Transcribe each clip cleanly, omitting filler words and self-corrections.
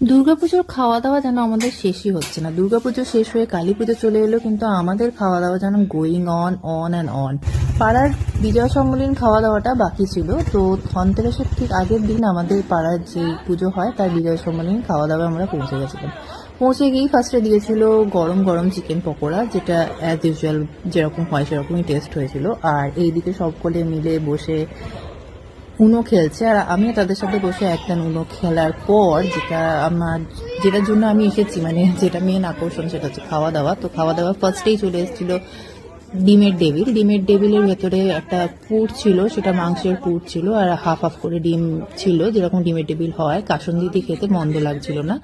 দুর্গাপুজোর খাওয়া দাওয়া যেন আমাদের শেষই হচ্ছে না। দুর্গাপুজো শেষ হয়ে কালী পুজো চলে এলো, কিন্তু আমাদের খাওয়া দাওয়া যেন going on on and on. পাড়ার বিজয় সম্মেলন খাওয়া দাওয়াটা বাকি ছিল, তো ধনতেরাসের ঠিক আগের দিন আমাদের পাড়ার যে পুজো হয় তার বিজয় সম্মেলন খাওয়া দাওয়া আমরা পৌঁছে গেছিলাম। পৌঁছে গিয়েই ফার্স্টে দিয়েছিল গরম গরম চিকেন পকোড়া, যেটা অ্যাজ ইউজুয়াল যেরকম হয় সেরকমই টেস্ট হয়েছিল। আর এইদিকে সকলে মিলে বসে উনো খেলছে, আর আমিও তাদের সাথে বসে একটা উনো খেলার পর যেটার জন্য আমি এসেছি, মানে যেটা মেন আকর্ষণ, সেটা হচ্ছে খাওয়া দাওয়া। তো খাওয়া দাওয়া ফার্স্টেই চলে এসেছিল ডিমের ডেভিলের ভেতরে একটা পুর ছিল, সেটা মাংসের পুর ছিল, আর হাফ হাফ করে ডিম ছিল, যেরকম ডিমের ডেভিল হয়। কাসুন্দি দিয়ে খেতে মন্দ লাগছিল না।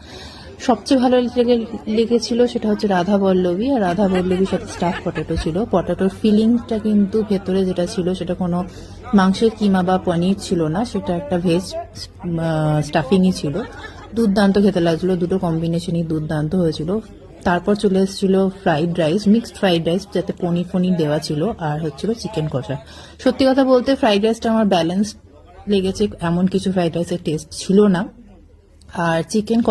সবচেয়ে ভালো লেগেছিল সেটা হচ্ছে রাধা বল্লভী, আর রাধা বল্লভীর সাথে স্টাফ পটেটো ছিল। পটেটোর ফিলিংসটা কিন্তু ভেতরে যেটা ছিল সেটা কোনো মাংসের কিমা বা পনির ছিল না, সেটা একটা ভেজ স্টাফিংই ছিল। দুর্দান্ত খেতে লাগছিল, দুটো কম্বিনেশনই দুর্দান্ত হয়েছিল। তারপর চলে এসেছিল fried rice, mixed fried rice, যাতে পনির ফনির দেওয়া ছিল, আর হচ্ছিল চিকেন কষা। সত্যি কথা বলতে ফ্রাইড রাইসটা আমার ব্যালেন্স লেগেছে, এমন কিছু ফ্রাইড রাইসের টেস্ট ছিল না। আর চিকেন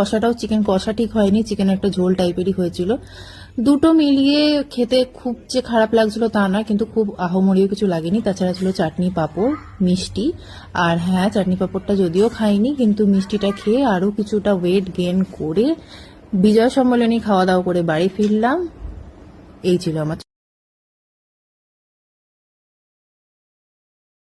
কষা ঠিক হয়নি, চিকেন একটা ঝোল টাইপেরই হয়েছিল। দুটো মিলিয়ে খেতে খুব যে খারাপ লাগছিল তা না, কিন্তু খুব আহমরিও কিছু লাগেনি। তাছাড়া ছিল চাটনি পাঁপড়, মিষ্টি। আর হ্যাঁ, চাটনি পাঁপড়টা যদিও খাইনি, কিন্তু মিষ্টিটা খেয়ে আরো কিছুটা ওয়েট গেইন করে বিজয় সম্মেলনী খাওয়া দাওয়া করে বাড়ি ফিরলাম। এই ছিল আমার